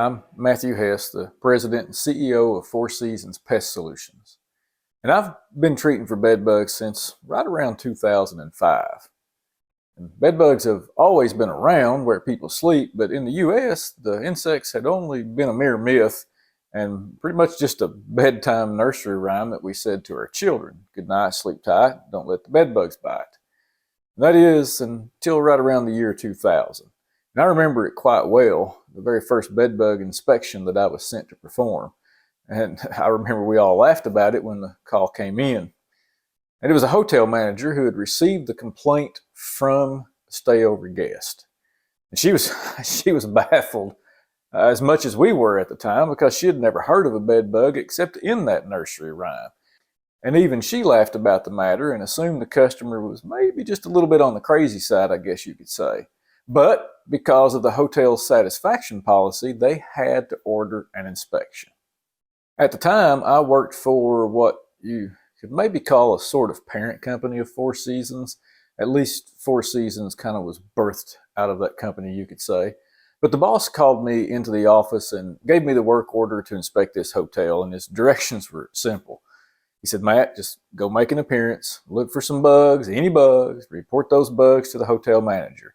Hi, I'm Matthew Hess, the President and CEO of Four Seasons Pest Solutions. And I've been treating for bed bugs since right around 2005. And bed bugs have always been around where people sleep, but in the US, the insects had only been a mere myth and pretty much just a bedtime nursery rhyme that we said to our children. Good night, sleep tight, don't let the bed bugs bite. And that is until right around the year 2000. And I remember it quite well, the very first bedbug inspection that I was sent to perform. And I remember we all laughed about it when the call came in. And it was a hotel manager who had received the complaint from a stayover guest. And she was she was baffled as much as we were at the time because she had never heard of a bedbug except in that nursery rhyme. And even she laughed about the matter and assumed the customer was maybe just a little bit on the crazy side, I guess you could say. But because of the hotel's satisfaction policy, they had to order an inspection. At the time, I worked for what you could maybe call a sort of parent company of Four Seasons. At least Four Seasons kind of was birthed out of that company, you could say. But the boss called me into the office and gave me the work order to inspect this hotel, and his directions were simple. He said, Matt, just go make an appearance, look for some bugs, any bugs, report those bugs to the hotel manager.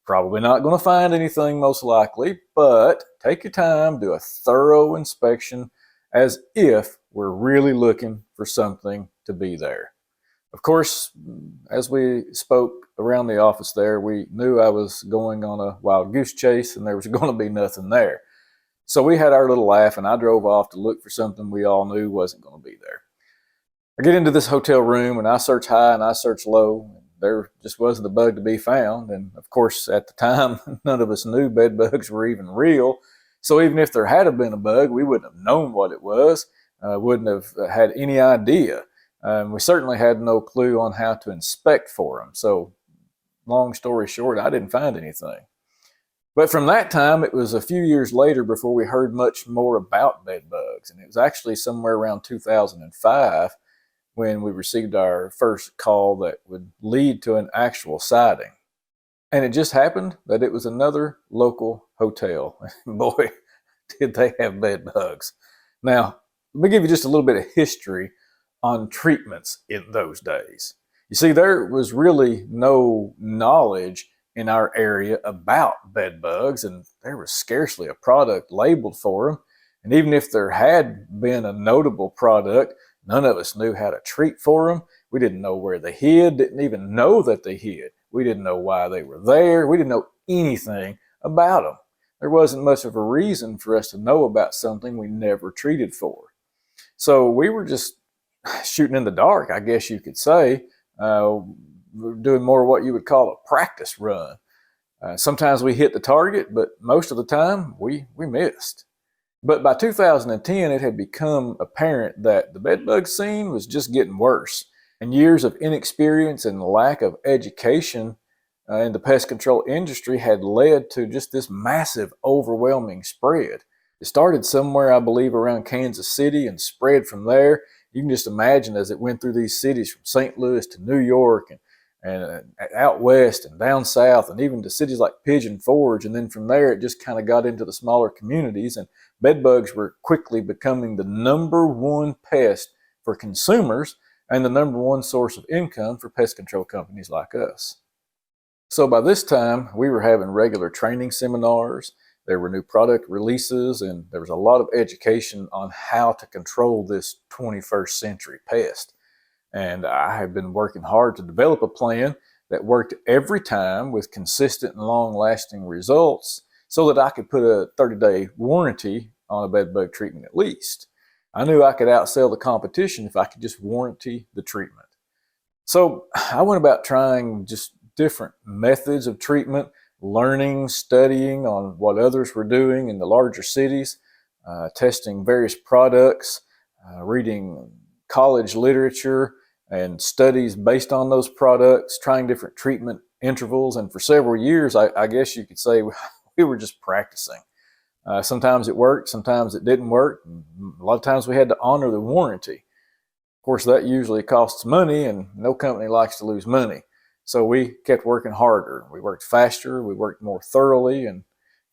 Probably not going to find anything most likely, but take your time, do a thorough inspection as if we're really looking for something to be there. Of course, as we spoke around the office there, we knew I was going on a wild goose chase and there was going to be nothing there. So we had our little laugh and I drove off to look for something we all knew wasn't going to be there. I get into this hotel room and I search high and I search low. There just wasn't a bug to be found. And of course, at the time, none of us knew bed bugs were even real. So even if there had been a bug, we wouldn't have known what it was, wouldn't have had any idea. We certainly had no clue on how to inspect for them. So long story short, I didn't find anything. But from that time, it was a few years later before we heard much more about bed bugs. And it was actually somewhere around 2005 when we received our first call that would lead to an actual sighting. And it just happened that it was another local hotel. Boy, did they have bed bugs. Now, let me give you just a little bit of history on treatments in those days. You see, there was really no knowledge in our area about bed bugs, and there was scarcely a product labeled for them. And even if there had been a notable product, none of us knew how to treat for them. We didn't know where they hid, didn't even know that they hid. We didn't know why they were there. We didn't know anything about them. There wasn't much of a reason for us to know about something we never treated for. So we were just shooting in the dark, I guess you could say. We were doing more what you would call a practice run. Sometimes we hit the target, but most of the time we missed. But by 2010, it had become apparent that the bedbug scene was just getting worse. And years of inexperience and lack of education in the pest control industry had led to just this massive, overwhelming spread. It started somewhere, I believe, around Kansas City and spread from there. You can just imagine as it went through these cities from St. Louis to New York and out west and down south and even to cities like Pigeon Forge. And then from there, it just kind of got into the smaller communities, and bedbugs were quickly becoming the number one pest for consumers and the number one source of income for pest control companies like us. So by this time, we were having regular training seminars, there were new product releases, and there was a lot of education on how to control this 21st century pest. And I had been working hard to develop a plan that worked every time with consistent and long-lasting results so that I could put a 30-day warranty on a bedbug treatment at least. I knew I could outsell the competition if I could just warranty the treatment. So I went about trying just different methods of treatment, learning, studying on what others were doing in the larger cities, testing various products, reading college literature and studies based on those products, trying different treatment intervals. And for several years, I guess you could say we were just practicing. Sometimes it worked, sometimes it didn't work. A lot of times we had to honor the warranty. Of course, that usually costs money, and no company likes to lose money. So we kept working harder. We worked faster, we worked more thoroughly, and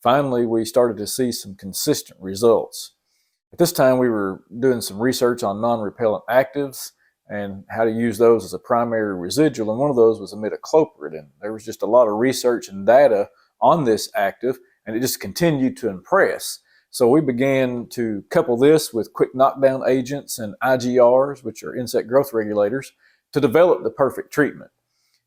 finally we started to see some consistent results. At this time, we were doing some research on non-repellent actives and how to use those as a primary residual, and one of those was imidacloprid. And there was just a lot of research and data on this active, and it just continued to impress. So we began to couple this with quick knockdown agents and IGRs, which are insect growth regulators, to develop the perfect treatment.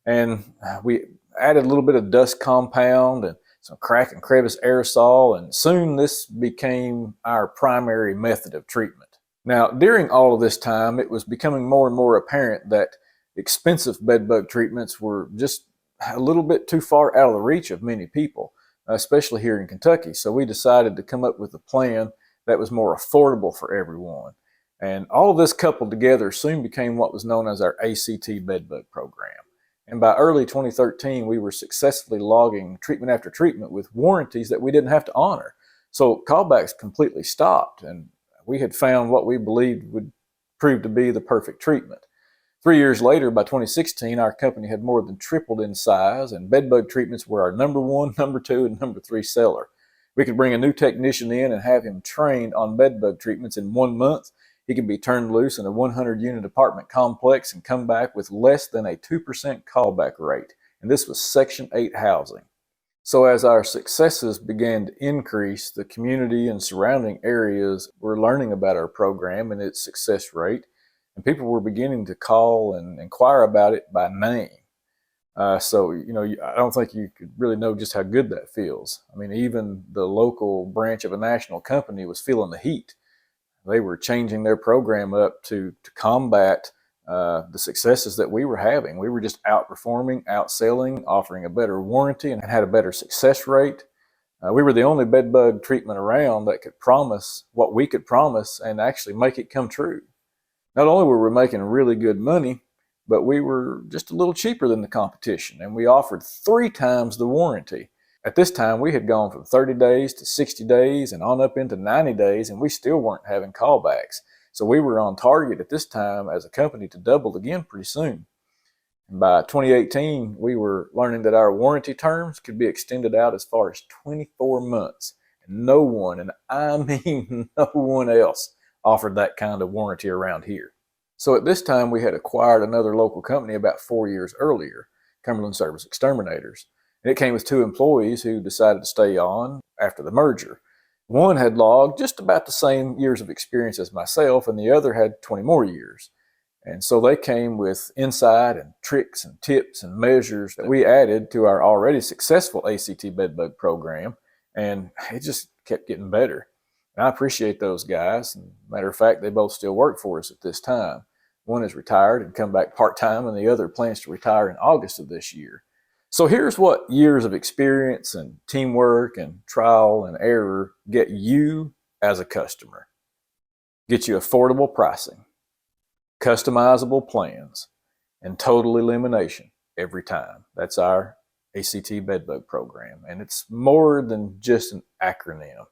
And we added a little bit of dust compound and some crack and crevice aerosol, and soon this became our primary method of treatment. Now, during all of this time, it was becoming more and more apparent that expensive bedbug treatments were just a little bit too far out of the reach of many people, especially here in Kentucky. So we decided to come up with a plan that was more affordable for everyone. And all of this coupled together soon became what was known as our A.C.T. bedbug program. And by early 2013, we were successfully logging treatment after treatment with warranties that we didn't have to honor. So callbacks completely stopped, and we had found what we believed would prove to be the perfect treatment. 3 years later, by 2016, our company had more than tripled in size, and bedbug treatments were our number one, number two, and number three seller. We could bring a new technician in and have him trained on bedbug treatments in 1 month. He could be turned loose in a 100-unit apartment complex and come back with less than a 2% callback rate. And this was Section 8 housing. So as our successes began to increase, the community and surrounding areas were learning about our program and its success rate, and people were beginning to call and inquire about it by name. So, I don't think you could really know just how good that feels. I mean, even the local branch of a national company was feeling the heat. They were changing their program up to combat the successes that we were having. We were just outperforming, outselling, offering a better warranty, and had a better success rate. We were the only bedbug treatment around that could promise what we could promise and actually make it come true. Not only were we making really good money, but we were just a little cheaper than the competition, and we offered 3 times the warranty. At this time, we had gone from 30 days to 60 days and on up into 90 days, and we still weren't having callbacks. So we were on target at this time as a company to double again pretty soon. And by 2018, we were learning that our warranty terms could be extended out as far as 24 months. And no one, and I mean no one else, offered that kind of warranty around here. So at this time, we had acquired another local company about 4 years earlier, Cumberland Service Exterminators. And it came with 2 employees who decided to stay on after the merger. One had logged just about the same years of experience as myself, and the other had 20 more years. And so they came with insight and tricks and tips and measures that we added to our already successful A.C.T. bedbug program, and it just kept getting better. And I appreciate those guys. And matter of fact, they both still work for us at this time. One is retired and come back part-time, and the other plans to retire in August of this year. So here's what years of experience and teamwork and trial and error get you as a customer. Get you affordable pricing, customizable plans, and total elimination every time. That's our A.C.T. bedbug program. And it's more than just an acronym.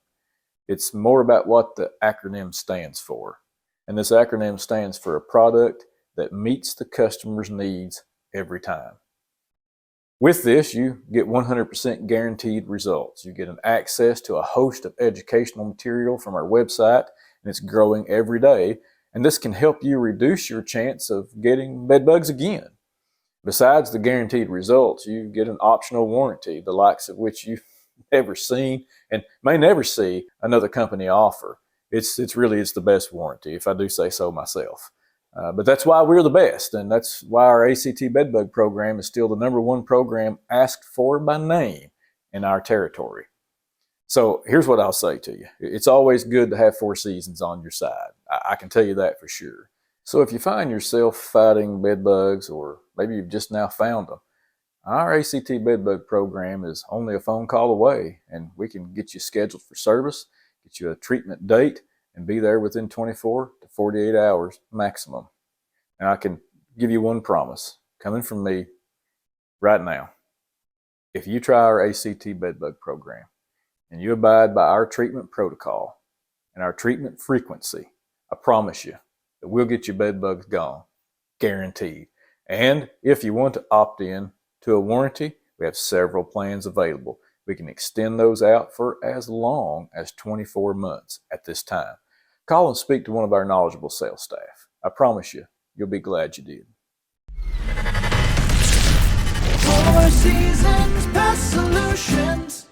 It's more about what the acronym stands for. And this acronym stands for a product that meets the customer's needs every time. With this, you get 100% guaranteed results. You get an access to a host of educational material from our website, and it's growing every day. And this can help you reduce your chance of getting bed bugs again. Besides the guaranteed results, you get an optional warranty, the likes of which you've never seen and may never see another company offer. It's the best warranty, if I do say so myself. But that's why we're the best, and that's why our A.C.T. bedbug program is still the number 1 program asked for by name in our territory. So here's what I'll say to you. It's always good to have 4 Seasons on your side. I can tell you that for sure. So if you find yourself fighting bed bugs, or maybe you've just now found them, our A.C.T. bedbug program is only a phone call away, and we can get you scheduled for service, get you a treatment date, and be there within 24 to 48 hours maximum. And I can give you one promise, coming from me right now. If you try our A.C.T. bedbug program and you abide by our treatment protocol and our treatment frequency, I promise you that we'll get your bed bugs gone, guaranteed. And if you want to opt in to a warranty, we have several plans available. We can extend those out for as long as 24 months at this time. Call and speak to one of our knowledgeable sales staff. I promise you, you'll be glad you did. 4 Seasons Pest Solutions.